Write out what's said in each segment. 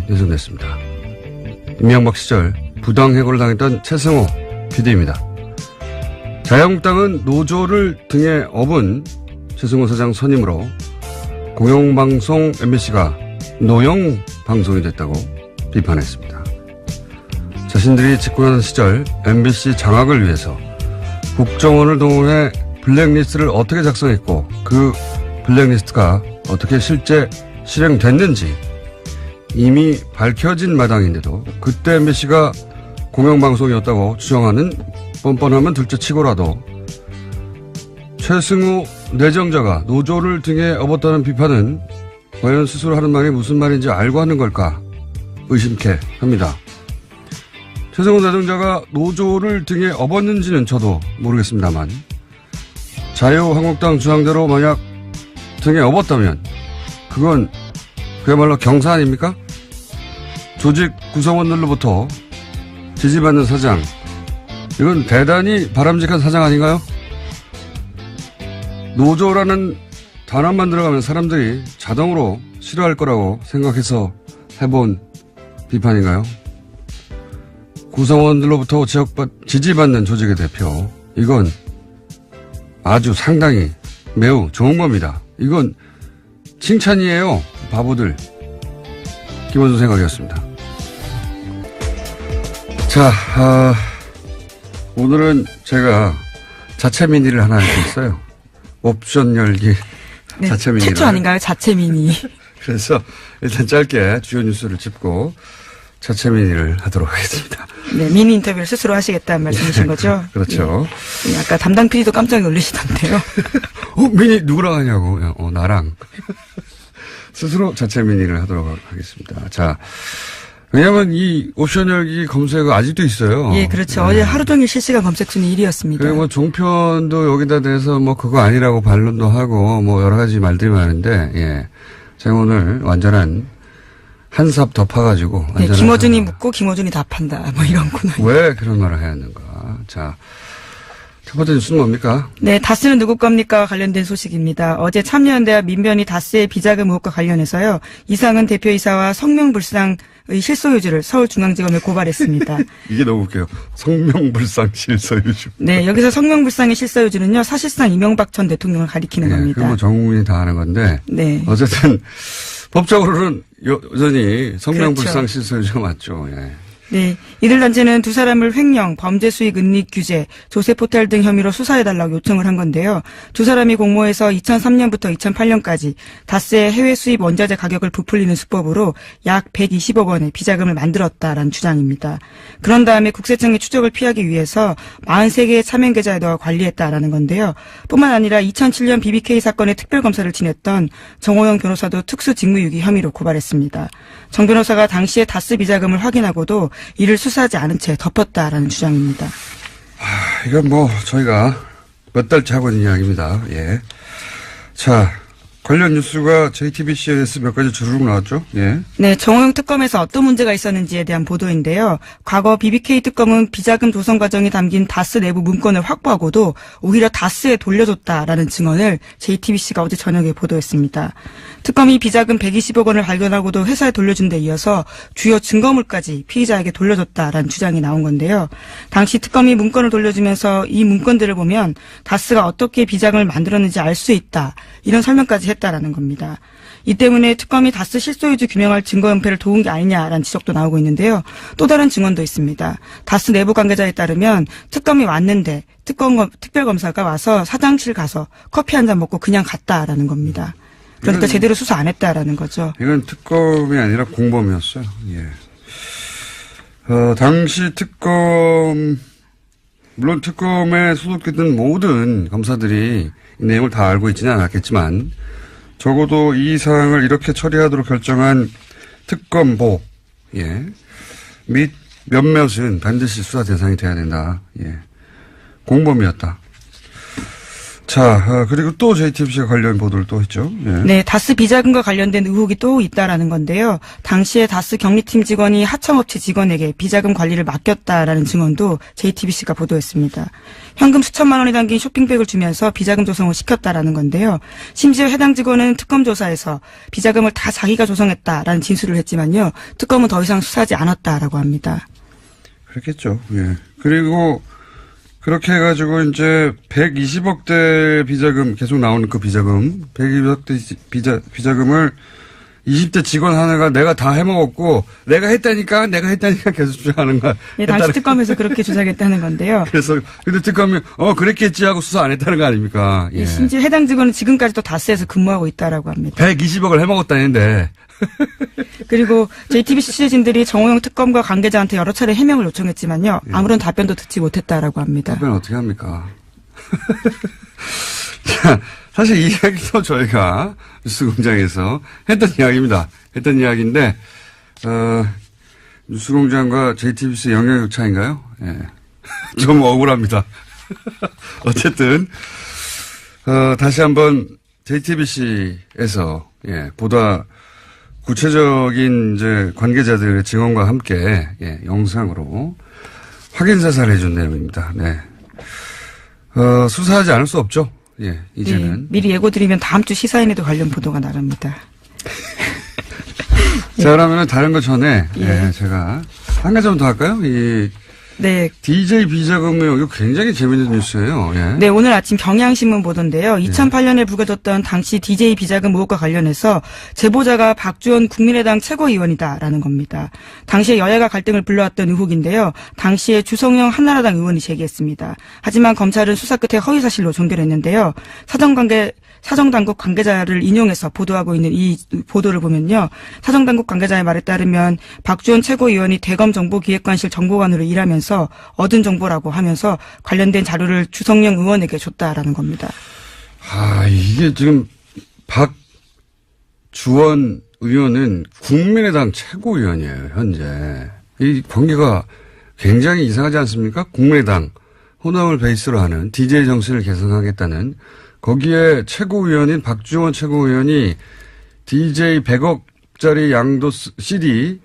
내정됐습니다. 이명박 시절 부당해고를 당했던 최승호 PD입니다. 자유한국당은 노조를 등에 업은 최승호 사장 선임으로 공영방송 MBC가 노영 방송이 됐다고 비판했습니다. 자신들이 집권하던 시절 MBC 장악을 위해서 국정원을 동원해 블랙리스트를 어떻게 작성했고 그 블랙리스트가 어떻게 실제 실행됐는지 이미 밝혀진 마당인데도 그때 MBC가 공영방송이었다고 주장하는 뻔뻔하면 둘째치고라도 최승우 내정자가 노조를 등에 업었다는 비판은 과연 스스로 하는 말이 무슨 말인지 알고 하는 걸까 의심케 합니다. 최승우 내정자가 노조를 등에 업었는지는 저도 모르겠습니다만 자유한국당 주장대로 만약 등에 업었다면 그건 그야말로 경사 아닙니까? 조직 구성원들로부터 지지받는 사장, 이건 대단히 바람직한 사장 아닌가요? 노조라는 단어만 들어가면 사람들이 자동으로 싫어할 거라고 생각해서 해본 비판인가요? 구성원들로부터 지지받는 조직의 대표, 이건 아주 상당히 매우 좋은 겁니다. 이건 칭찬이에요. 바보들. 김원준 생각이었습니다. 자, 오늘은 제가 자체 미니를 하나 할 수 있어요. 옵션 열기 네, 자체 미니. 최초 아닌가요? 자체 미니. 그래서 일단 짧게 주요 뉴스를 짚고 자체 미니를 하도록 하겠습니다. 네, 미니 인터뷰를 스스로 하시겠다는 말씀이신 거죠? 그렇죠. 네, 아까 담당 PD도 깜짝 놀라시던데요. 미니 누구랑 하냐고. 나랑. 스스로 자체 미니를 하도록 하겠습니다. 자, 왜냐하면 이 옵션 열기 검색어 아직도 있어요. 예, 그렇죠. 네. 어제 하루 종일 실시간 검색 순위 1위였습니다. 그리고 뭐 종편도 여기다 대해서 뭐 그거 아니라고 반론도 하고 뭐 여러 가지 말들이 많은데, 예. 제가 오늘 완전한 한삽 덮어가지고. 네, 김어준이 묻고 김어준이 답한다. 뭐 이런 코너. 왜 그런 말을 해야 하는가. 자. 첫 번째 뉴스는 뭡니까? 네, 다스는 누구 겁니까? 관련된 소식입니다. 어제 참여연대와 민변이 다스의 비자금 의혹과 관련해서요. 이상은 대표이사와 성명불상의 실소유주를 서울중앙지검에 고발했습니다. 이게 너무 웃겨요. 성명불상 실소유주. 네, 여기서 성명불상의 실소유주는요. 사실상 이명박 전 대통령을 가리키는 겁니다. 그건 뭐 전 국민이 다 아는 건데. 네. 어쨌든 법적으로는 여전히 성명불상 그렇죠. 실소유주가 맞죠. 예. 네. 이들 단체는 두 사람을 횡령, 범죄 수익 은닉 규제, 조세 포탈 등 혐의로 수사해달라고 요청을 한 건데요. 두 사람이 공모해서 2003년부터 2008년까지 다스의 해외 수입 원자재 가격을 부풀리는 수법으로 약 120억 원의 비자금을 만들었다라는 주장입니다. 그런 다음에 국세청의 추적을 피하기 위해서 43개의 차명 계좌에다가 관리했다라는 건데요. 뿐만 아니라 2007년 BBK 사건의 특별검사를 지냈던 정호영 변호사도 특수직무유기 혐의로 고발했습니다. 정 변호사가 당시에 다스 비자금을 확인하고도 이를 수사하지 않은 채 덮었다라는 주장입니다. 이건 뭐 저희가 몇 달째 하고 있는 이야기입니다. 예. 자, 관련 뉴스가 JTBC에서 몇 가지 주르륵 나왔죠? 예. 네, 정호영 특검에서 어떤 문제가 있었는지에 대한 보도인데요. 과거 BBK 특검은 비자금 조성 과정이 담긴 다스 내부 문건을 확보하고도 오히려 다스에 돌려줬다라는 증언을 JTBC가 어제 저녁에 보도했습니다. 특검이 비자금 120억 원을 발견하고도 회사에 돌려준 데 이어서 주요 증거물까지 피의자에게 돌려줬다라는 주장이 나온 건데요. 당시 특검이 문건을 돌려주면서 이 문건들을 보면 다스가 어떻게 비자금을 만들었는지 알 수 있다. 이런 설명까지 했다라는 겁니다. 이 때문에 특검이 다스 실소유주 규명할 증거 은폐를 도운 게 아니냐라는 지적도 나오고 있는데요. 또 다른 증언도 있습니다. 다스 내부 관계자에 따르면 특검이 왔는데 특별검사가 와서 사장실 가서 커피 한 잔 먹고 그냥 갔다라는 겁니다. 그러니까 제대로 수사 안 했다라는 거죠. 이건 특검이 아니라 공범이었어요. 예. 당시 특검, 물론 특검에 소속됐던 모든 검사들이 이 내용을 다 알고 있지는 않았겠지만 적어도 이 사항을 이렇게 처리하도록 결정한 특검보, 예. 및 몇몇은 반드시 수사 대상이 돼야 된다. 예. 공범이었다. 자, 그리고 또 JTBC가 관련 보도를 또 했죠. 예. 네, 다스 비자금과 관련된 의혹이 또 있다라는 건데요. 당시에 다스 경리팀 직원이 하청업체 직원에게 비자금 관리를 맡겼다라는 증언도 JTBC가 보도했습니다. 현금 수천만 원이 담긴 쇼핑백을 주면서 비자금 조성을 시켰다라는 건데요. 심지어 해당 직원은 특검 조사에서 비자금을 다 자기가 조성했다라는 진술을 했지만요. 특검은 더 이상 수사하지 않았다라고 합니다. 그렇겠죠. 예. 그리고 그렇게 해가지고 이제 120억대 비자금 계속 나오는 그 비자금 120억대 비자금을 20대 직원 하나가 내가 다 해먹었고 내가 했다니까 계속 주장하는 거야. 예, 당시 특검에서 그렇게 주장했다는 건데요. 그래서 근데 특검이 그랬겠지 하고 수사 안 했다는 거 아닙니까? 예. 심지어 해당 직원은 지금까지도 다스에서 근무하고 있다라고 합니다. 120억을 해먹었다는데. 그리고 JTBC 취재진들이 정호영 특검과 관계자한테 여러 차례 해명을 요청했지만요. 아무런 답변도 듣지 못했다라고 합니다. 답변 어떻게 합니까? 자, 사실 이 이야기도 저희가 뉴스공장에서 했던 이야기입니다. 했던 이야기인데 뉴스공장과 JTBC 영향력 차인가요? 예. 좀 억울합니다. 어쨌든 다시 한번 JTBC에서 보다 구체적인 이제 관계자들의 증언과 함께 영상으로 확인 사살을 해준 내용입니다. 네. 수사하지 않을 수 없죠. 예, 이제는. 네, 미리 예고드리면 다음 주 시사인에도 관련 보도가 나갑니다. 자, 그러면은 다른 거 전에 제가 한 가지만 더 할까요? 네. DJ 비자금 의혹 이거 굉장히 재밌는 뉴스예요. 예. 네, 오늘 아침 경향신문 보도인데요. 2008년에 불거졌던 당시 DJ 비자금 의혹과 관련해서 제보자가 박주원 국민의당 최고위원이다라는 겁니다. 당시에 여야가 갈등을 불러왔던 의혹인데요. 당시에 주성영 한나라당 의원이 제기했습니다. 하지만 검찰은 수사 끝에 허위사실로 종결했는데요. 사정당국 관계자를 인용해서 보도하고 있는 이 보도를 보면요. 사정당국 관계자의 말에 따르면 박주원 최고위원이 대검정보기획관실 정보관으로 일하면서 얻은 정보라고 하면서 관련된 자료를 주성영 의원에게 줬다라는 겁니다. 이게 지금 박주원 의원은 국민의당 최고위원이에요, 현재. 이 관계가 굉장히 이상하지 않습니까? 국민의당 호남을 베이스로 하는 DJ 정신을 개선하겠다는 거기에 최고위원인 박주원 최고위원이 DJ 100억짜리 양도 CD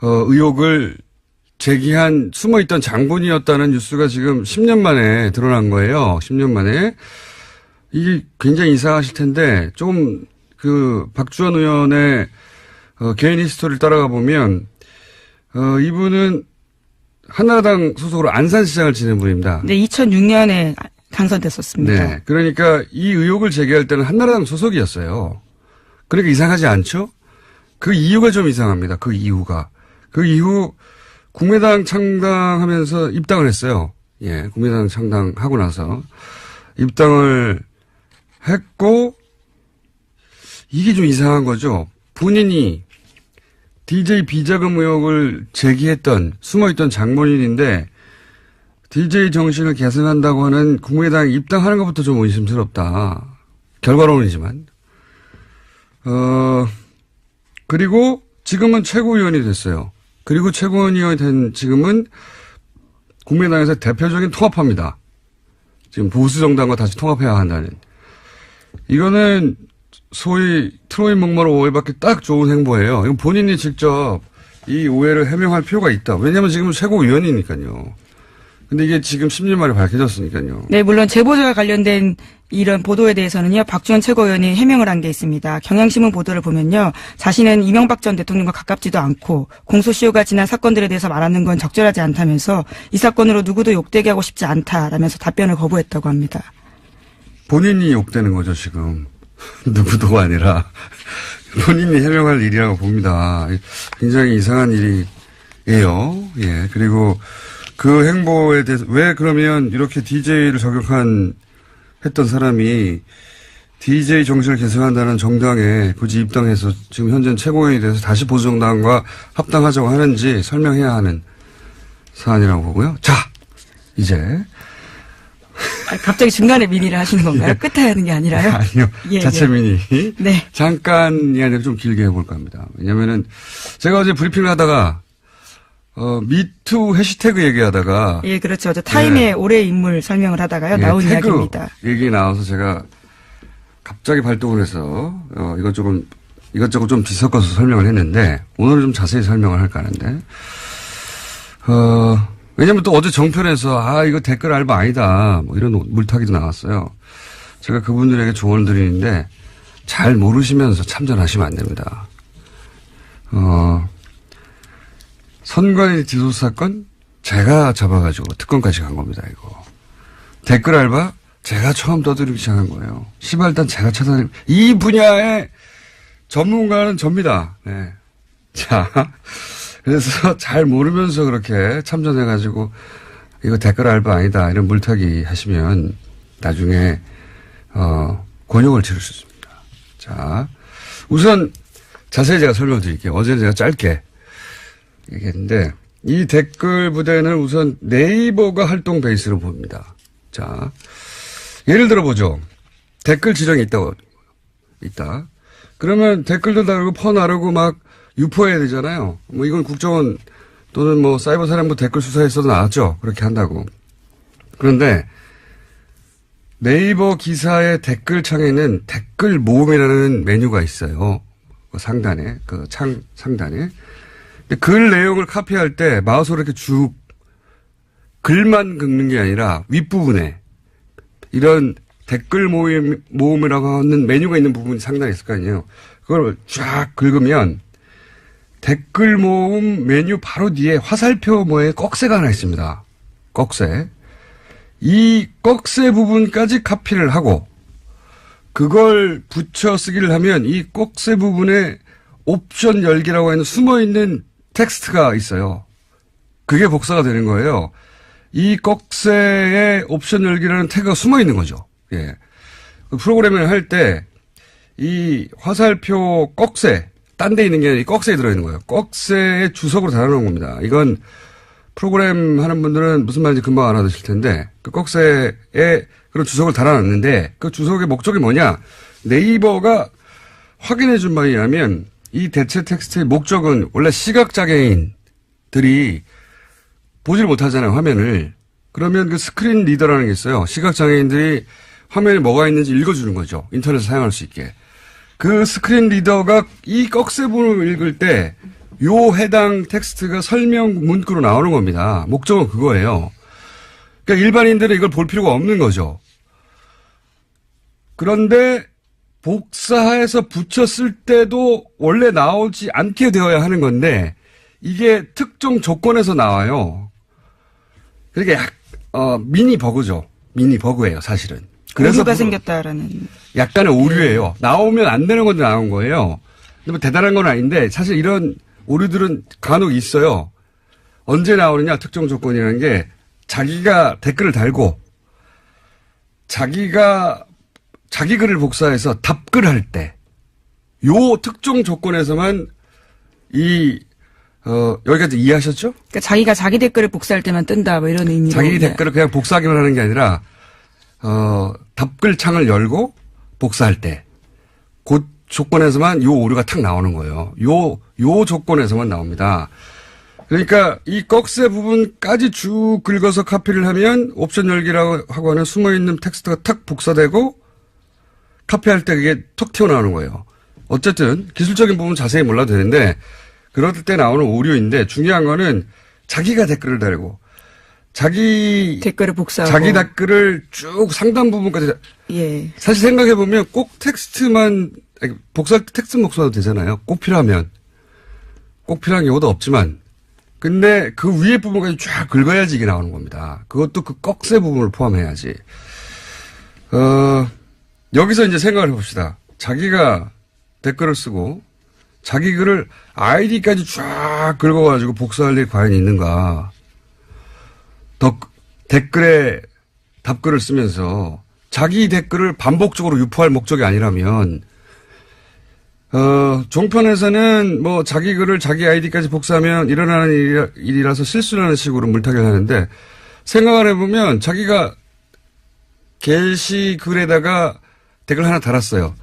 의혹을 제기한 숨어있던 장본이었다는 뉴스가 지금 10년 만에 드러난 거예요. 10년 만에. 이게 굉장히 이상하실 텐데 좀 박주원 의원의 개인 히스토리를 따라가 보면 이분은 한나라당 소속으로 안산시장을 지낸 분입니다. 네, 2006년에 당선됐었습니다. 네. 그러니까 이 의혹을 제기할 때는 한나라당 소속이었어요. 그러니까 이상하지 않죠? 그 이유가 좀 이상합니다. 그 이유가. 그 이후 국민의당 창당하면서 입당을 했어요. 예. 국민의당 창당하고 나서 입당을 했고 이게 좀 이상한 거죠. 본인이 DJ 비자금 의혹을 제기했던 숨어있던 장본인인데 DJ 정신을 개선한다고 하는 국민의당 입당하는 것부터 좀 의심스럽다. 결과론이지만. 그리고 지금은 최고위원이 됐어요. 그리고 최고위원이 된 지금은 국민의당에서 대표적인 통합파입니다. 지금 보수정당과 다시 통합해야 한다는. 이거는 소위 트로이 목마로 오해받기 딱 좋은 행보예요. 이건 본인이 직접 이 오해를 해명할 필요가 있다. 왜냐하면 지금은 최고위원이니까요. 근데 이게 지금 10년 만에 밝혀졌으니까요. 네, 물론 제보자와 관련된 이런 보도에 대해서는요, 박주원 최고위원이 해명을 한 게 있습니다. 경향신문 보도를 보면요, 자신은 이명박 전 대통령과 가깝지도 않고 공소시효가 지난 사건들에 대해서 말하는 건 적절하지 않다면서 이 사건으로 누구도 욕되게 하고 싶지 않다라면서 답변을 거부했다고 합니다. 본인이 욕되는 거죠, 지금. 누구도가 아니라 본인이 해명할 일이라고 봅니다. 굉장히 이상한 일이에요. 예, 그리고 그 행보에 대해서 왜 그러면 이렇게 DJ를 했던 사람이 DJ 정신을 개선한다는 정당에 굳이 입당해서 지금 현재 최고위원이 돼서 다시 보수정당과 합당하자고 하는지 설명해야 하는 사안이라고 보고요. 자, 이제. 갑자기 중간에 민의를 하시는 건가요? 끝에 하는 게 아니라요? 아니요. 예, 자체 민의. 네. 잠깐이 아니라 좀 길게 해볼까 합니다. 왜냐면은 제가 어제 브리핑을 하다가 미투 해시태그 얘기하다가. 예, 그렇죠. 저 타임의 올해 인물 설명을 하다가요. 나온 태그 이야기입니다. 얘기 나와서 제가 갑자기 발동을 해서, 이것저것 좀 뒤섞어서 설명을 했는데, 오늘은 좀 자세히 설명을 할까 하는데, 왜냐면 또 어제 정편에서, 이거 댓글 알바 아니다. 뭐 이런 물타기도 나왔어요. 제가 그분들에게 조언을 드리는데, 잘 모르시면서 참전하시면 안 됩니다. 선관위 지도 사건 제가 잡아가지고 특검까지 간 겁니다, 이거. 댓글 알바 제가 처음 떠들기 시작한 거예요. 시발단 제가 찾아내고 이 분야의 전문가는 접니다. 네. 자, 그래서 잘 모르면서 그렇게 참전해가지고 이거 댓글 알바 아니다 이런 물타기 하시면 나중에 곤욕을 치를 수 있습니다. 자, 우선 자세히 제가 설명드릴게요. 어제는 제가 짧게 얘기했는데 이 댓글 부대는 우선 네이버가 활동 베이스로 봅니다. 자, 예를 들어보죠. 댓글 지령이 있다. 그러면 댓글도 다르고 퍼 나르고 막 유포해야 되잖아요. 뭐 이건 국정원 또는 뭐 사이버 사령부 댓글 수사에서도 나왔죠. 그렇게 한다고. 그런데 네이버 기사의 댓글 창에는 댓글 모음이라는 메뉴가 있어요. 그 상단에, 그 창 상단에. 근데 글 내용을 카피할 때 마우스로 이렇게 쭉 글만 긁는 게 아니라 윗부분에 이런 댓글 모음이라고 하는 메뉴가 있는 부분이 상단에 있을 거 아니에요. 그걸 쫙 긁으면 댓글 모음 메뉴 바로 뒤에 화살표 모의 꺽쇠가 하나 있습니다. 꺽쇠. 이 꺽쇠 부분까지 카피를 하고 그걸 붙여 쓰기를 하면 이 꺽쇠 부분에 옵션 열기라고 하는 숨어있는 텍스트가 있어요. 그게 복사가 되는 거예요. 이 꺽쇠에 옵션 열기라는 태그가 숨어있는 거죠. 예. 그 프로그래밍을 할 때 이 화살표 꺽쇠, 딴 데 있는 게 아니라 이 꺽쇠에 들어있는 거예요. 꺽쇠의 주석으로 달아놓은 겁니다. 이건 프로그램 하는 분들은 무슨 말인지 금방 알아두실 텐데 그 꺽쇠에 그런 주석을 달아놨는데 그 주석의 목적이 뭐냐. 네이버가 확인해 준 바에 의하면 이 대체 텍스트의 목적은 원래 시각장애인들이 보지를 못하잖아요, 화면을. 그러면 그 스크린 리더라는 게 있어요. 시각장애인들이 화면에 뭐가 있는지 읽어주는 거죠. 인터넷을 사용할 수 있게. 그 스크린 리더가 이 꺽쇠 부분을 읽을 때 요 해당 텍스트가 설명 문구로 나오는 겁니다. 목적은 그거예요. 그러니까 일반인들은 이걸 볼 필요가 없는 거죠. 그런데 복사해서 붙였을 때도 원래 나오지 않게 되어야 하는 건데 이게 특정 조건에서 나와요. 그러니까 미니 버그죠. 미니 버그예요, 사실은. 그래서 오류가 생겼다라는. 약간의 오류예요. 나오면 안 되는 건데 나온 거예요. 근데 뭐 대단한 건 아닌데 사실 이런 오류들은 간혹 있어요. 언제 나오느냐 특정 조건이라는 게 자기가 댓글을 달고 자기가 자기 글을 복사해서 답글할 때 요 특정 조건에서만 여기까지 이해하셨죠? 그러니까 자기가 자기 댓글을 복사할 때만 뜬다, 뭐 이런 의미로. 자기 댓글을 그냥 복사하기만 하는 게 아니라, 답글 창을 열고 복사할 때, 그 조건에서만 요 오류가 탁 나오는 거예요. 요 조건에서만 나옵니다. 그러니까 이 꺽쇠 부분까지 쭉 긁어서 카피를 하면 옵션 열기라고 하고 하는 숨어있는 텍스트가 탁 복사되고 카피할 때 그게 톡 튀어나오는 거예요. 어쨌든 기술적인 부분 자세히 몰라도 되는데 그럴 때 나오는 오류인데 중요한 거는 자기가 댓글을 달고 자기 댓글을 복사하고 자기 댓글을 쭉 상단 부분까지 예. 사실 생각해 보면 꼭 텍스트만 복사할 때 텍스트 복사도 되잖아요. 꼭 필요하면 꼭 필요한 경우도 없지만 근데 그 위에 부분까지 쫙 긁어야지 이게 나오는 겁니다. 그것도 그 꺽쇠 부분을 포함해야지. 여기서 이제 생각을 해봅시다. 자기가 댓글을 쓰고 자기 글을 아이디까지 쫙 긁어가지고 복사할 일이 과연 있는가. 댓글에 답글을 쓰면서 자기 댓글을 반복적으로 유포할 목적이 아니라면 종편에서는 뭐 자기 글을 자기 아이디까지 복사하면 일어나는 일이라서 실수라는 식으로 물타기를 하는데 생각을 해보면 자기가 게시글에다가 댓글 하나 달았어요.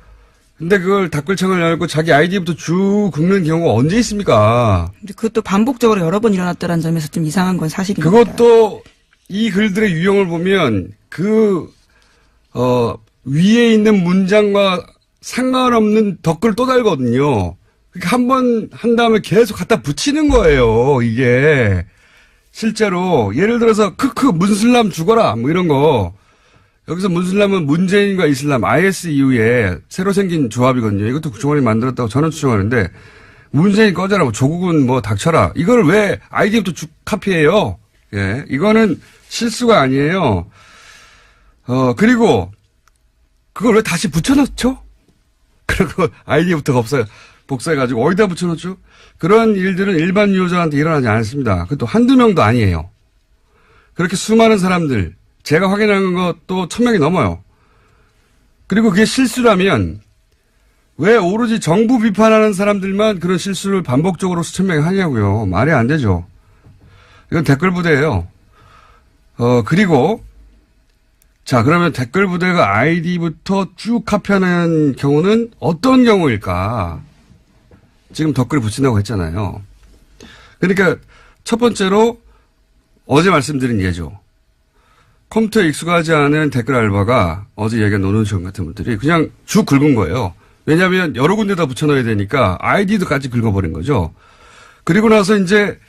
근데 그걸 댓글창을 열고 자기 아이디부터 쭉 긁는 경우가 언제 있습니까? 근데 그것도 반복적으로 여러 번 일어났다는 점에서 좀 이상한 건 사실입니다. 그것도 이 글들의 유형을 보면 위에 있는 문장과 상관없는 댓글을 또 달거든요. 한 번 한 다음에 계속 갖다 붙이는 거예요, 이게. 실제로. 예를 들어서, 문슬람 죽어라, 뭐 이런 거. 여기서 문슬람은 문재인과 이슬람, IS 이후에 새로 생긴 조합이거든요. 이것도 국정원이 만들었다고 저는 추정하는데, 문재인 꺼져라, 뭐 조국은 뭐 닥쳐라. 이걸 왜 아이디부터 쭉 카피해요? 예. 이거는 실수가 아니에요. 그리고, 그걸 왜 다시 붙여넣죠? 그리고 아이디부터 복사해가지고 어디다 붙여놓죠? 그런 일들은 일반 유저한테 일어나지 않습니다. 그것도 한두 명도 아니에요. 그렇게 수많은 사람들, 제가 확인한 것도 1000명이 넘어요. 그리고 그게 실수라면 왜 오로지 정부 비판하는 사람들만 그런 실수를 반복적으로 수천 명이 하냐고요. 말이 안 되죠. 이건 댓글 부대예요. 그리고 자, 그러면 댓글 부대가 아이디부터 쭉 카피하는 경우는 어떤 경우일까? 지금 댓글을 붙인다고 했잖아요. 그러니까 첫 번째로 어제 말씀드린 예죠. 컴퓨터에 익숙하지 않은 댓글 알바가 어제 얘기한 노는시원 같은 분들이 그냥 쭉 긁은 거예요. 왜냐하면 여러 군데다 붙여넣어야 되니까 아이디도까지 긁어버린 거죠. 그리고 나서 이제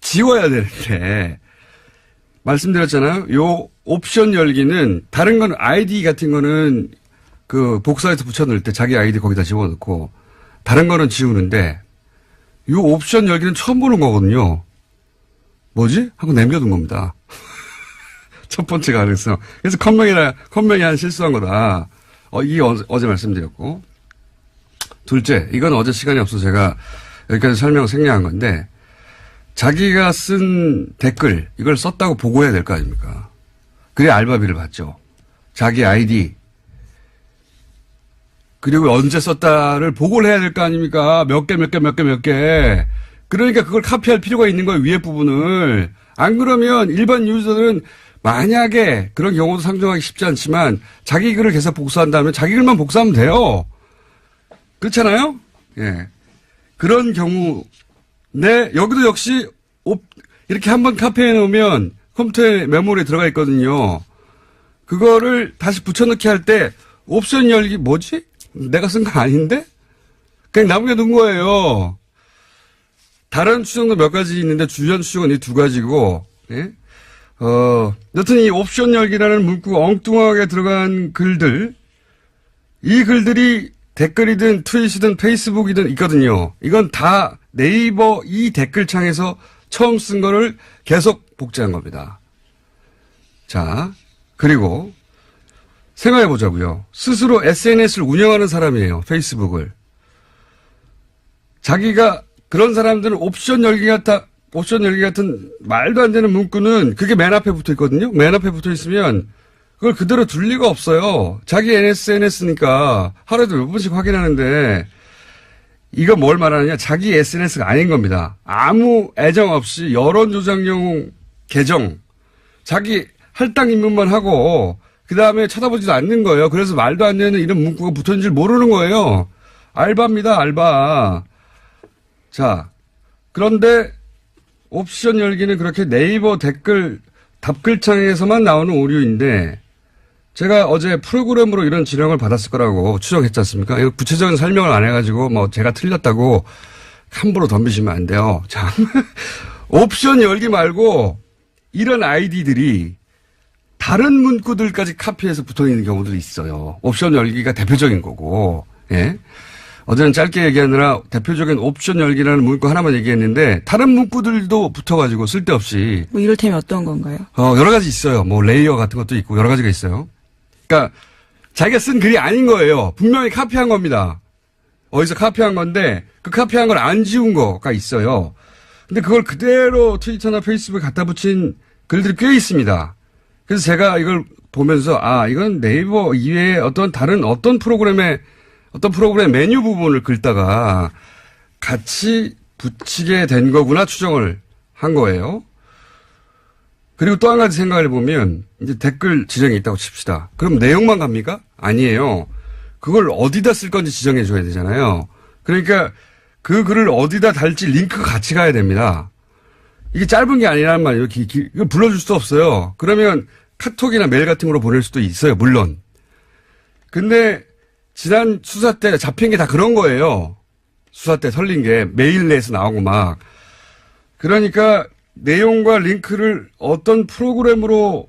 지워야 되는데 말씀드렸잖아요. 요 옵션 열기는 다른 건 아이디 같은 거는 그 복사해서 붙여넣을 때 자기 아이디 거기다 집어넣고 다른 거는 지우는데 요 옵션 열기는 처음 보는 거거든요. 뭐지? 하고 남겨둔 겁니다. 첫 번째 가능성. 그래서 컴맹이 한 실수한 거다. 이게 어제 말씀드렸고. 둘째, 이건 어제 시간이 없어서 제가 여기까지 설명을 생략한 건데 자기가 쓴 댓글 이걸 썼다고 보고해야 될 거 아닙니까? 그래야 알바비를 받죠. 자기 아이디 그리고 언제 썼다를 보고를 해야 될 거 아닙니까? 몇 개. 그러니까 그걸 카피할 필요가 있는 거예요. 위에 부분을. 안 그러면 일반 유저들은 만약에 그런 경우도 상정하기 쉽지 않지만 자기 글을 계속 복사한다면 자기 글만 복사하면 돼요. 그렇잖아요? 예. 그런 경우 여기도 역시 이렇게 한번 카피해 놓으면 컴퓨터에 메모리에 들어가 있거든요. 그거를 다시 붙여넣기 할 때 옵션 열기 뭐지? 내가 쓴 거 아닌데? 그냥 남겨둔 거예요. 다른 추정도 몇 가지 있는데 주전 추정은 이 두 가지고, 예? 여튼 이 옵션 열기라는 문구가 엉뚱하게 들어간 글들, 이 글들이 댓글이든 트윗이든 페이스북이든 있거든요. 이건 다 네이버 이 댓글창에서 처음 쓴 거를 계속 복제한 겁니다. 자, 그리고 생각해 보자고요. 스스로 SNS를 운영하는 사람이에요. 페이스북을. 자기가 그런 사람들은 옵션 열기 같은 말도 안 되는 문구는 그게 맨 앞에 붙어 있거든요. 맨 앞에 붙어 있으면 그걸 그대로 둘 리가 없어요. 자기 SNS니까 하루에도 몇 번씩 확인하는데 이거 뭘 말하느냐. 자기 SNS가 아닌 겁니다. 아무 애정 없이 여론 조작용 계정. 자기 할당 입문만 하고 그다음에 쳐다보지도 않는 거예요. 그래서 말도 안 되는 이런 문구가 붙었는 줄 모르는 거예요. 알바입니다. 알바. 자, 그런데 옵션 열기는 그렇게 네이버 답글창에서만 나오는 오류인데 제가 어제 프로그램으로 이런 지령을 받았을 거라고 추정했지 않습니까? 이거 구체적인 설명을 안 해가지고 뭐 제가 틀렸다고 함부로 덤비시면 안 돼요. 자, 옵션 열기 말고 이런 아이디들이 다른 문구들까지 카피해서 붙어있는 경우들이 있어요. 옵션 열기가 대표적인 거고, 예. 어제는 짧게 얘기하느라 대표적인 옵션 열기라는 문구 하나만 얘기했는데 다른 문구들도 붙어가지고 쓸데없이. 뭐 이를테면 어떤 건가요? 여러 가지 있어요. 뭐 레이어 같은 것도 있고 여러 가지가 있어요. 그러니까 자기가 쓴 글이 아닌 거예요. 분명히 카피한 겁니다. 어디서 카피한 건데 그 카피한 걸 안 지운 거가 있어요. 근데 그걸 그대로 트위터나 페이스북에 갖다 붙인 글들이 꽤 있습니다. 그래서 제가 이걸 보면서 이건 네이버 이외에 어떤 프로그램의 메뉴 부분을 긁다가 같이 붙이게 된 거구나 추정을 한 거예요. 그리고 또 한 가지 생각을 해보면 이제 댓글 지령이 있다고 칩시다. 그럼 내용만 갑니까? 아니에요. 그걸 어디다 쓸 건지 지정해 줘야 되잖아요. 그러니까 그 글을 어디다 달지 링크가 같이 가야 됩니다. 이게 짧은 게 아니란 말이에요. 이거 불러줄 수도 없어요. 그러면 카톡이나 메일 같은 걸로 보낼 수도 있어요. 물론. 근데 지난 수사 때 잡힌 게 다 그런 거예요. 수사 때 설린 게 메일 내에서 나오고 막. 그러니까 내용과 링크를 어떤 프로그램으로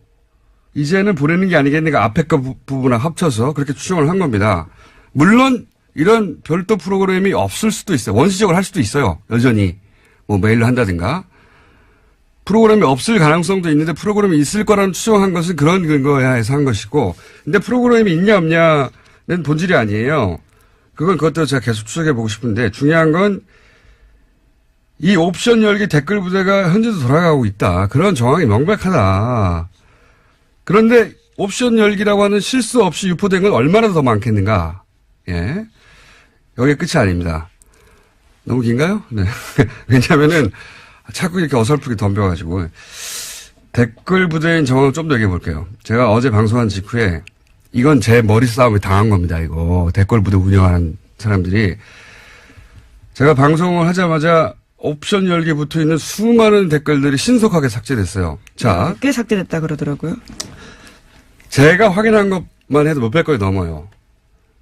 이제는 보내는 게 아니겠는가 앞에 거 부분하고 합쳐서 그렇게 추정을 한 겁니다. 물론 이런 별도 프로그램이 없을 수도 있어요. 원시적으로 할 수도 있어요. 여전히 뭐 메일로 한다든가. 프로그램이 없을 가능성도 있는데 프로그램이 있을 거라는 추정한 것은 그런 근거에 해서 한 것이고 근데 프로그램이 있냐 없냐는 본질이 아니에요. 그것도 제가 계속 추적해 보고 싶은데 중요한 건 이 옵션 열기 댓글 부대가 현재도 돌아가고 있다. 그런 정황이 명백하다. 그런데 옵션 열기라고 하는 실수 없이 유포된 건 얼마나 더 많겠는가. 예. 여기가 끝이 아닙니다. 너무 긴가요? 네. 왜냐면은 자꾸 이렇게 어설프게 덤벼가지고. 댓글 부대인 정황을 좀 더 얘기해 볼게요. 제가 어제 방송한 직후에 이건 제 머리 싸움에 당한 겁니다. 이거. 댓글 부대 운영하는 사람들이. 제가 방송을 하자마자 옵션 열기에 붙어 있는 수많은 댓글들이 신속하게 삭제됐어요. 자. 꽤 삭제됐다 그러더라고요. 제가 확인한 것만 해도 몇백 건이 넘어요.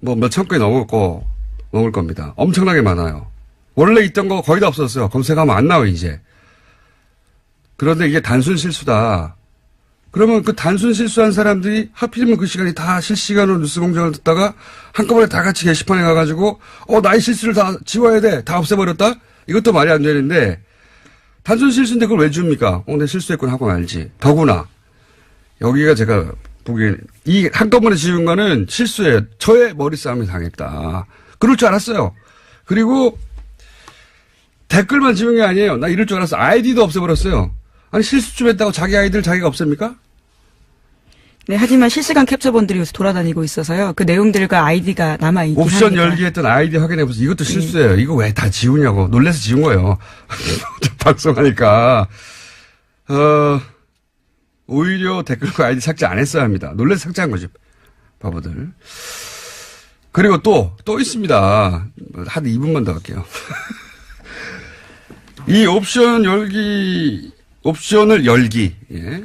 뭐 몇천 건이 넘을 겁니다. 엄청나게 많아요. 원래 있던 거 거의 다 없었어요. 검색하면 안 나와요, 이제. 그런데 이게 단순 실수다. 그러면 그 단순 실수한 사람들이 하필이면 그 시간이 다 실시간으로 뉴스 공장을 듣다가 한꺼번에 다 같이 게시판에 가가지고 나의 실수를 다 지워야 돼. 다 없애버렸다? 이것도 말이 안 되는데 단순 실수인데 그걸 왜 줍니까? 내 실수했구나 하고 말지. 더구나 여기가 제가 보기엔 이 한꺼번에 지운 거는 실수예요. 저의 머리 싸움이 당했다. 그럴 줄 알았어요. 그리고 댓글만 지운 게 아니에요. 나 이럴 줄 알았어. 아이디도 없애버렸어요. 아니 실수 좀 했다고 자기 아이디를 자기가 없앱니까? 네, 하지만 실시간 캡처본들이 요새 돌아다니고 있어서요. 그 내용들과 아이디가 남아있긴 옵션 합니다. 열기했던 아이디 확인해보세요. 이것도 실수예요. 이거 왜 다 지우냐고. 놀라서 지운 거예요. 방송하니까. 오히려 댓글과 아이디 삭제 안 했어야 합니다. 놀라서 삭제한 거지. 바보들. 그리고 또 있습니다. 한 2분만 더 할게요. 이 옵션을 열기. 예.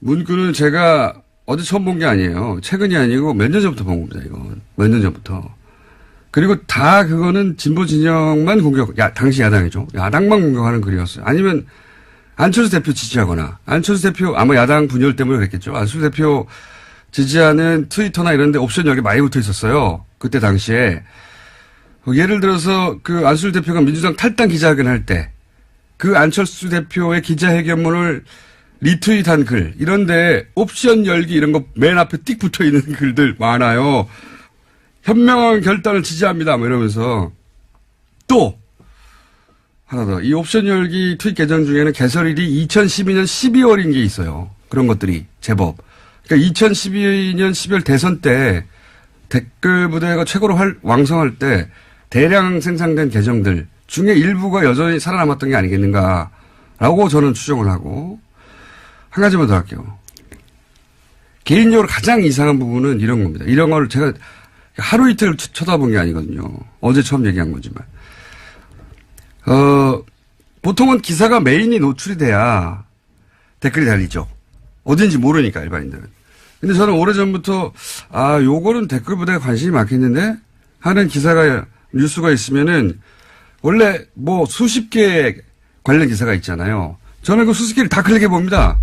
문구는 제가 어제 처음 본 게 아니에요. 최근이 아니고 몇 년 전부터 본 겁니다, 이거. 몇 년 전부터. 그리고 다 그거는 진보 진영만 당시 야당이죠. 야당만 공격하는 글이었어요. 아니면 안철수 대표 지지하거나, 안철수 대표, 아마 야당 분열 때문에 그랬겠죠. 안철수 대표 지지하는 트위터나 이런 데 옵션 열기 많이 붙어 있었어요. 그때 당시에. 예를 들어서 그 안철수 대표가 민주당 탈당 기자회견 할 때, 그 안철수 대표의 기자회견문을 리트윗한 글, 이런데 옵션 열기 이런 거 맨 앞에 띡 붙어 있는 글들 많아요. 현명한 결단을 지지합니다. 뭐 이러면서. 또 하나 더. 이 옵션 열기 트윗 계정 중에는 개설일이 2012년 12월인 게 있어요. 그런 것들이 제법. 그러니까 2012년 12월 대선 때 댓글 부대가 최고로 왕성할 때 대량 생산된 계정들 중에 일부가 여전히 살아남았던 게 아니겠는가라고 저는 추정을 하고 한 가지만 더 할게요. 개인적으로 가장 이상한 부분은 이런 겁니다. 이런 걸 제가 하루 이틀 쳐다본 게 아니거든요. 어제 처음 얘기한 거지만. 보통은 기사가 메인이 노출이 돼야 댓글이 달리죠. 어딘지 모르니까 일반인들은. 근데 저는 오래전부터 요거는 댓글 부대가 관심이 많겠는데 하는 기사가 뉴스가 있으면은 원래 뭐 수십 개 관련 기사가 있잖아요. 저는 그 수십 개를 다 클릭해 봅니다.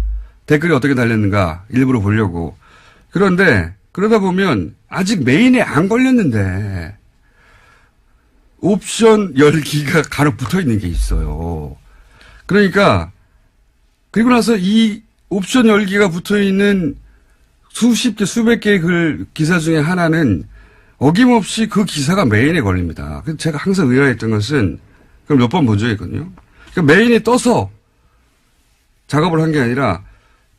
댓글이 어떻게 달렸는가 일부러 보려고. 그런데 그러다 보면 아직 메인에 안 걸렸는데 옵션 열기가 간혹 붙어 있는 게 있어요. 그러니까 그리고 나서 이 옵션 열기가 붙어 있는 수십 개, 수백 개의 기사 중에 하나는 어김없이 그 기사가 메인에 걸립니다. 그래서 제가 항상 의아했던 것은 그걸 몇 번 본 적이 있거든요. 그러니까 메인에 떠서 작업을 한 게 아니라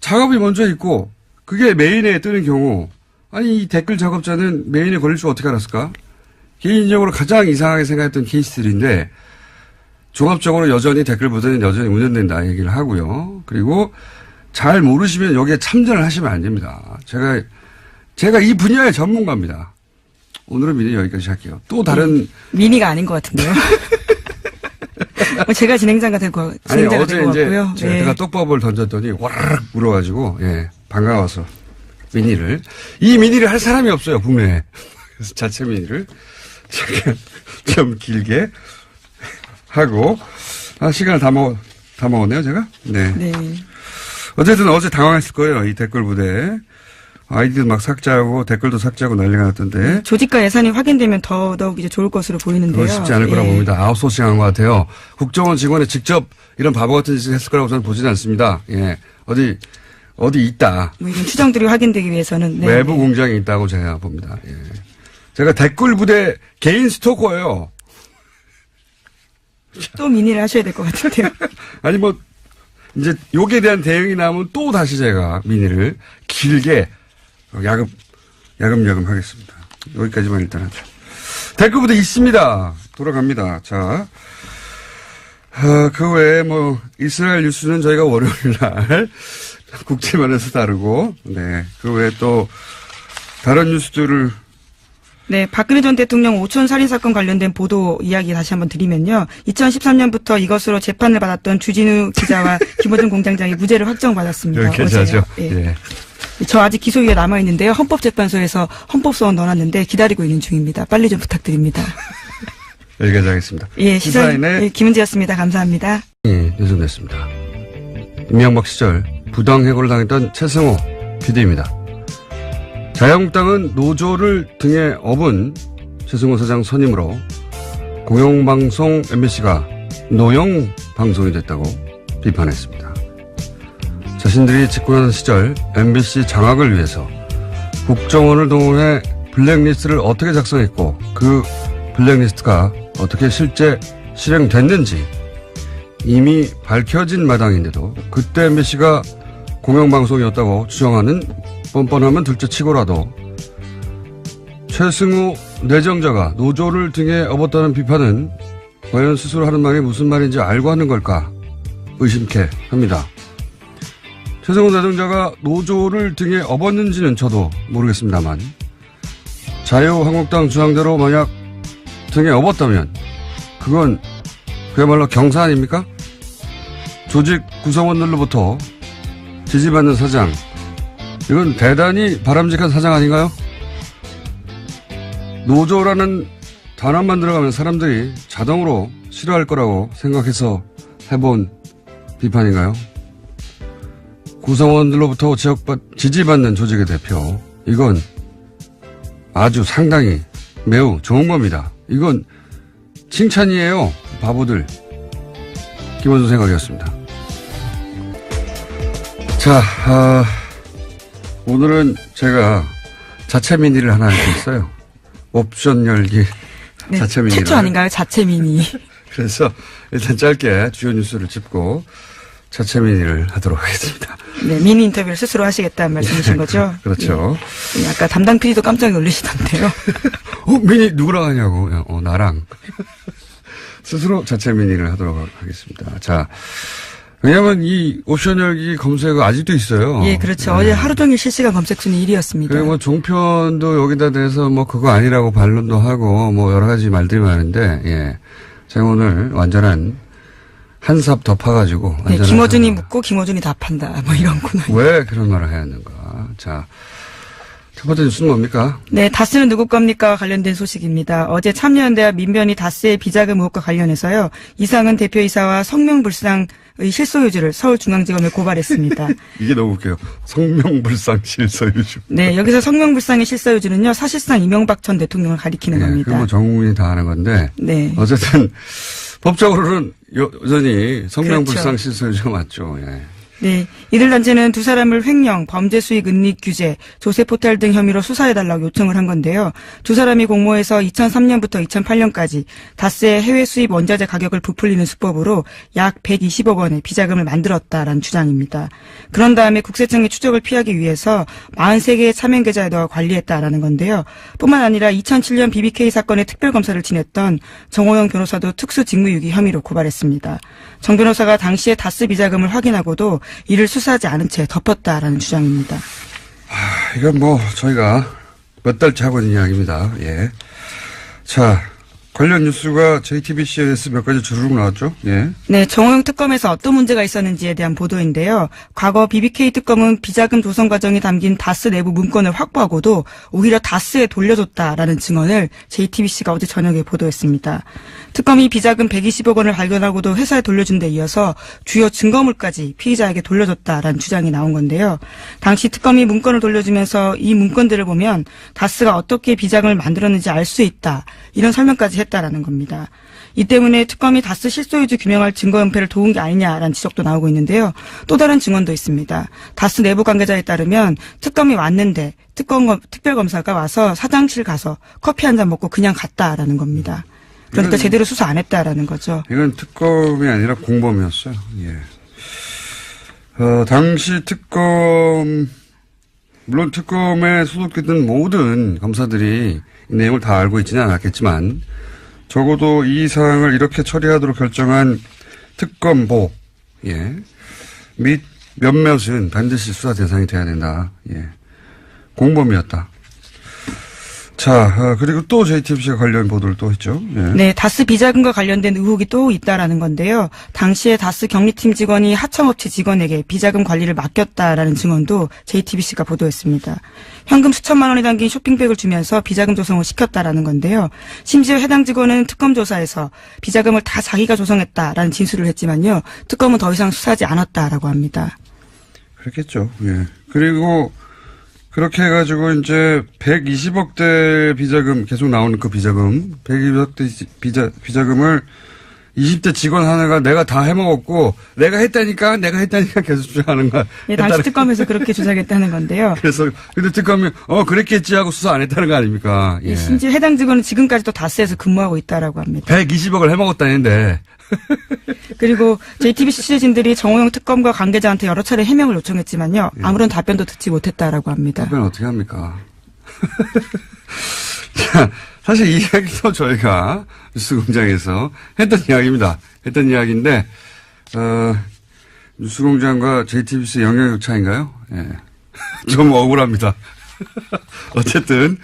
작업이 먼저 있고 그게 메인에 뜨는 경우 아니 이 댓글 작업자는 메인에 걸릴 줄 어떻게 알았을까? 개인적으로 가장 이상하게 생각했던 케이스들인데 종합적으로 여전히 댓글 부대는 여전히 운영된다 얘기를 하고요. 그리고 잘 모르시면 여기에 참전을 하시면 안 됩니다. 제가 이 분야의 전문가입니다. 오늘은 미니 여기까지 할게요. 또 다른 미니가 아닌 것 같은데요. 제가 진행자가 될 것 아니 같고요. 어제 이제 제가 떡밥을 던졌더니 와르르 물어가지고 예 반가워서 이 미니를 할 사람이 없어요 국내에. 그래서 자체 미니를 잠깐 좀 길게 하고 시간을 다 먹었네요 제가. 네. 네. 어쨌든 어제 당황했을 거예요 이 댓글 부대. 아이디도 막 삭제하고 댓글도 삭제하고 난리가 났던데. 조직과 예산이 확인되면 더더욱 이제 좋을 것으로 보이는데요. 그건 쉽지 않을 거라고 봅니다. 아웃소싱한 것 같아요. 국정원 직원이 직접 이런 바보 같은 짓을 했을 거라고 저는 보지는 않습니다. 예. 어디 있다. 뭐 이런 추정들이 확인되기 위해서는. 외부 공장이 있다고 제가 봅니다. 예. 제가 댓글 부대 개인 스토커예요. 또 미니를 하셔야 될 것 같은데요. 아니 뭐 이제 욕에 대한 대응이 나오면 또 다시 제가 미니를 길게 야금야금 하겠습니다. 여기까지만 일단 하죠. 댓글 부대 있습니다. 돌아갑니다. 자, 그 외에 뭐 이스라엘 뉴스는 저희가 월요일 날 국제면에서 다루고, 네, 그 외에 또 다른 뉴스들을. 네, 박근혜 전 대통령 오촌 살인사건 관련된 보도 이야기 다시 한번 드리면요. 2013년부터 이것으로 재판을 받았던 주진우 기자와 김어준 공장장이 무죄를 확정받았습니다. 여기까지 하죠. 예. 예. 저 아직 기소유예 남아있는데요. 헌법재판소에서 헌법소원 넣어놨는데 기다리고 있는 중입니다. 빨리 좀 부탁드립니다. 여기까지 하겠습니다. 예, 시사인의 김은지였습니다. 감사합니다. 예, 요즘됐습니다. 이명박 시절 부당해고를 당했던 최승호 PD입니다. 자유한국당은 노조를 등에 업은 최승호 사장 선임으로 공영방송 MBC가 노영 방송이 됐다고 비판했습니다. 자신들이 집권하던 시절 MBC 장악을 위해서 국정원을 동원해 블랙리스트를 어떻게 작성했고 그 블랙리스트가 어떻게 실제 실행됐는지 이미 밝혀진 마당인데도 그때 MBC가 공영방송이었다고 주장하는 뻔뻔하면 둘째치고라도 최승우 내정자가 노조를 등에 업었다는 비판은 과연 스스로 하는 말이 무슨 말인지 알고 하는 걸까 의심케 합니다. 최승우 내정자가 노조를 등에 업었는지는 저도 모르겠습니다만 자유한국당 주장대로 만약 등에 업었다면 그건 그야말로 경사 아닙니까? 조직 구성원들로부터 지지받는 사장, 이건 대단히 바람직한 사장 아닌가요? 노조라는 단어만 들어가면 사람들이 자동으로 싫어할 거라고 생각해서 해본 비판인가요? 구성원들로부터 지지받는 조직의 대표, 이건 아주 상당히 매우 좋은 겁니다. 이건 칭찬이에요. 바보들. 김원준 생각이었습니다. 자, 오늘은 제가 자체 미니를 하나 할 수 있어요. 옵션 열기 네, 자체 미니. 최초 아닌가요? 자체 미니. 그래서 일단 짧게 주요 뉴스를 짚고 자체 미니를 하도록 하겠습니다. 네, 미니 인터뷰를 스스로 하시겠다는 말씀이신 거죠? 그렇죠. 네. 아까 담당 PD도 깜짝 놀라시던데요. 미니 누구랑 하냐고. 나랑. 스스로 자체 미니를 하도록 하겠습니다. 자, 왜냐면 이 옵션 열기 검색어 아직도 있어요. 예, 그렇죠. 네. 어제 하루 종일 실시간 검색 순위 1위였습니다. 그리고 뭐 종편도 여기다 대해서 뭐 그거 아니라고 반론도 하고 뭐 여러 가지 말들이 많은데, 예. 제가 오늘 완전한 한 삽 덮어가지고. 네, 김어준이 묻고 김어준이 답한다. 뭐 이런 코너. 왜 그런 말을 해야 하는가. 자. 첫 번째 뉴스는 뭡니까? 네, 다스는 누구 겁니까? 관련된 소식입니다. 어제 참여연대와 민변이 다스의 비자금 의혹과 관련해서요. 이상은 대표이사와 성명불상의 실소유주를 서울중앙지검에 고발했습니다. 이게 너무 웃겨요. 성명불상 실소유주. 네, 여기서 성명불상의 실소유주는요. 사실상 이명박 전 대통령을 가리키는 겁니다. 그건 뭐 전 국민이 다 아는 건데. 네. 어쨌든 법적으로는 여전히 성명불상 그렇죠. 실소유주가 맞죠. 예. 네. 이들 단체는 두 사람을 횡령, 범죄 수익 은닉 규제, 조세 포탈 등 혐의로 수사해달라고 요청을 한 건데요. 두 사람이 공모해서 2003년부터 2008년까지 다스의 해외 수입 원자재 가격을 부풀리는 수법으로 약 120억 원의 비자금을 만들었다라는 주장입니다. 그런 다음에 국세청의 추적을 피하기 위해서 43개의 차명 계좌에 넣어 관리했다라는 건데요. 뿐만 아니라 2007년 BBK 사건의 특별검사를 지냈던 정호영 변호사도 특수직무유기 혐의로 고발했습니다. 정 변호사가 당시에 다스 비자금을 확인하고도 이를 수사하지 않은 채 덮었다라는 주장입니다. 이건 뭐 저희가 몇 달째 하고 있는 이야기입니다. 예. 자, 관련 뉴스가 JTBC에서 몇 가지 주르륵 나왔죠? 예. 네, 정호영 특검에서 어떤 문제가 있었는지에 대한 보도인데요. 과거 BBK 특검은 비자금 조성 과정이 담긴 다스 내부 문건을 확보하고도 오히려 다스에 돌려줬다라는 증언을 JTBC가 어제 저녁에 보도했습니다. 특검이 비자금 120억 원을 발견하고도 회사에 돌려준 데 이어서 주요 증거물까지 피의자에게 돌려줬다라는 주장이 나온 건데요. 당시 특검이 문건을 돌려주면서 이 문건들을 보면 다스가 어떻게 비자금을 만들었는지 알 수 있다. 이런 설명까지 했다라는 겁니다. 이 때문에 특검이 다스 실소유주 규명할 증거 은폐를 도운 게 아니냐라는 지적도 나오고 있는데요. 또 다른 증언도 있습니다. 다스 내부 관계자에 따르면 특검이 왔는데 특별검사가 와서 사장실 가서 커피 한 잔 먹고 그냥 갔다라는 겁니다. 그러니까 제대로 수사 안 했다라는 거죠. 이건 특검이 아니라 공범이었어요. 예. 당시 특검, 물론 특검에 소속됐던 모든 검사들이 이 내용을 다 알고 있지는 않았겠지만 적어도 이 사항을 이렇게 처리하도록 결정한 특검보, 예. 및 몇몇은 반드시 수사 대상이 돼야 된다. 예. 공범이었다. 자, 그리고 또 JTBC가 관련 보도를 또 했죠. 예. 네, 다스 비자금과 관련된 의혹이 또 있다라는 건데요. 당시에 다스 경리팀 직원이 하청업체 직원에게 비자금 관리를 맡겼다라는 증언도 JTBC가 보도했습니다. 현금 수천만 원이 담긴 쇼핑백을 주면서 비자금 조성을 시켰다라는 건데요. 심지어 해당 직원은 특검 조사에서 비자금을 다 자기가 조성했다라는 진술을 했지만요. 특검은 더 이상 수사하지 않았다라고 합니다. 그렇겠죠. 예. 그리고 그렇게 해가지고 이제 120억대 비자금 계속 나오는 그 비자금 120억대 비자금을 20대 직원 하나가 내가 다 해먹었고 내가 했다니까 계속 주장하는 거야. 예, 당시 특검에서 그렇게 주장했다는 건데요. 그래서 근데 특검이 그랬겠지 하고 수사 안 했다는 거 아닙니까? 예. 심지어 해당 직원은 지금까지도 다스에서 근무하고 있다라고 합니다. 120억을 해먹었다는데. 그리고 JTBC 취재진들이 정호영 특검과 관계자한테 여러 차례 해명을 요청했지만요. 아무런 답변도 듣지 못했다라고 합니다. 답변 어떻게 합니까? 자, 사실 이 이야기도 저희가 뉴스공장에서 했던 이야기입니다. 했던 이야기인데 뉴스공장과 JTBC 영향력 차인가요? 예. 좀 억울합니다. 어쨌든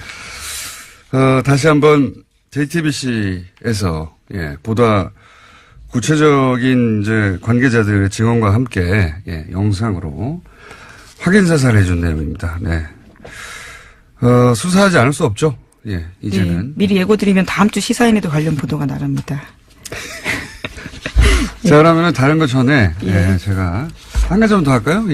다시 한번 JTBC에서 보다 구체적인 이제 관계자들의 증언과 함께 영상으로 확인 사살을 해준 내용입니다. 네. 수사하지 않을 수 없죠. 예, 이제는. 미리 예고드리면 다음 주 시사인에도 관련 보도가 나갑니다. 자, 그러면은 다른 거 전에 제가 한 가지만 더 할까요?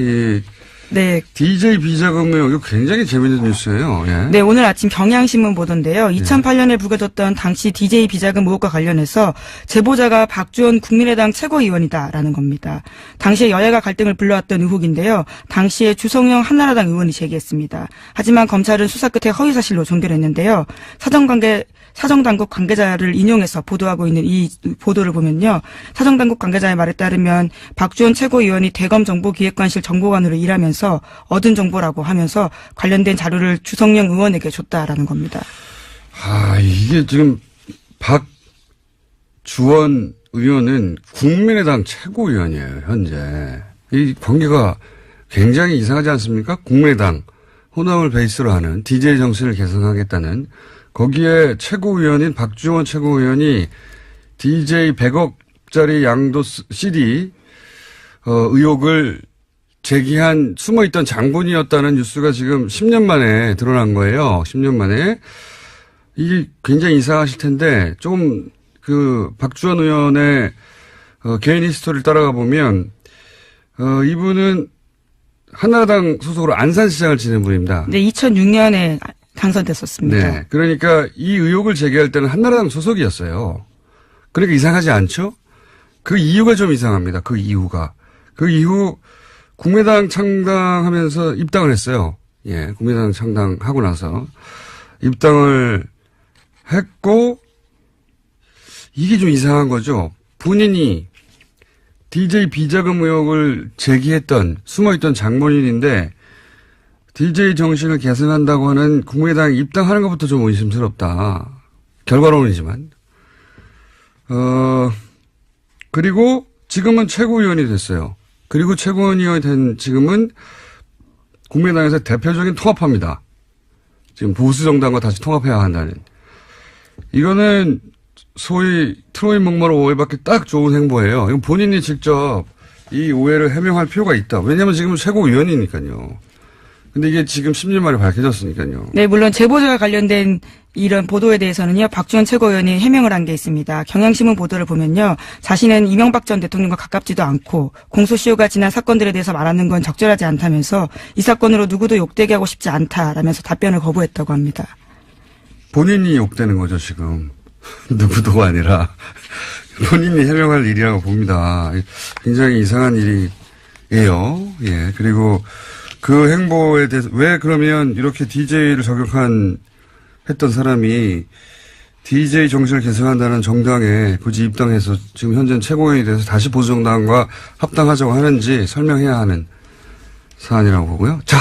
네. DJ 비자금 의혹, 이거 굉장히 재밌는 뉴스예요. 예. 네, 오늘 아침 경향신문 보도인데요. 2008년에 불거졌던 당시 DJ 비자금 의혹과 관련해서 제보자가 박주원 국민의당 최고위원이다라는 겁니다. 당시에 여야가 갈등을 불러왔던 의혹인데요. 당시에 주성영 한나라당 의원이 제기했습니다. 하지만 검찰은 수사 끝에 허위사실로 종결했는데요. 사정당국 관계자를 인용해서 보도하고 있는 이 보도를 보면요. 사정당국 관계자의 말에 따르면 박주원 최고위원이 대검정보기획관실 정보관으로 일하면서 얻은 정보라고 하면서 관련된 자료를 주성영 의원에게 줬다라는 겁니다. 이게 지금 박주원 의원은 국민의당 최고위원이에요, 현재. 이 관계가 굉장히 이상하지 않습니까? 국민의당 호남을 베이스로 하는 DJ 정신을 개선하겠다는 거기에 최고위원인 박주원 최고위원이 DJ 100억짜리 양도 CD 의혹을 제기한 숨어있던 장본이었다는 뉴스가 지금 10년 만에 드러난 거예요. 10년 만에. 이게 굉장히 이상하실 텐데 좀 박주원 의원의 개인 히스토리를 따라가 보면 이분은 한나라당 소속으로 안산시장을 지낸 분입니다. 네, 2006년에 당선됐었습니다. 네. 그러니까 이 의혹을 제기할 때는 한나라당 소속이었어요. 그러니까 이상하지 않죠? 그 이유가 좀 이상합니다. 그 이유가. 그 이후 국민의당 창당하면서 입당을 했어요. 예. 국민의당 창당하고 나서 입당을 했고 이게 좀 이상한 거죠. 본인이 DJ 비자금 의혹을 제기했던 숨어있던 장본인인데 DJ 정신을 개선한다고 하는 국민의당 입당하는 것부터 좀 의심스럽다. 결과론이지만. 그리고 지금은 최고위원이 됐어요. 그리고 최고위원이 된 지금은 국민의당에서 대표적인 통합파입니다. 지금 보수 정당과 다시 통합해야 한다는. 이거는 소위 트로이 목마로 오해받기 딱 좋은 행보예요. 이건 본인이 직접 이 오해를 해명할 필요가 있다. 왜냐하면 지금 최고위원이니까요. 근데 이게 지금 10년 만에 밝혀졌으니까요. 네, 물론 제보자와 관련된 이런 보도에 대해서는요, 박지원 최고위원이 해명을 한 게 있습니다. 경향신문 보도를 보면요, 자신은 이명박 전 대통령과 가깝지도 않고 공소시효가 지난 사건들에 대해서 말하는 건 적절하지 않다면서 이 사건으로 누구도 욕되게 하고 싶지 않다라면서 답변을 거부했다고 합니다. 본인이 욕되는 거죠, 지금. 누구도가 아니라 본인이 해명할 일이라고 봅니다. 굉장히 이상한 일이에요. 예. 그리고 그 행보에 대해서 왜 그러면 이렇게 DJ를 했던 사람이 DJ 정신을 계승한다는 정당에 굳이 입당해서 지금 현재 최고위원이 돼서 다시 보수정당과 합당하자고 하는지 설명해야 하는 사안이라고 보고요. 자,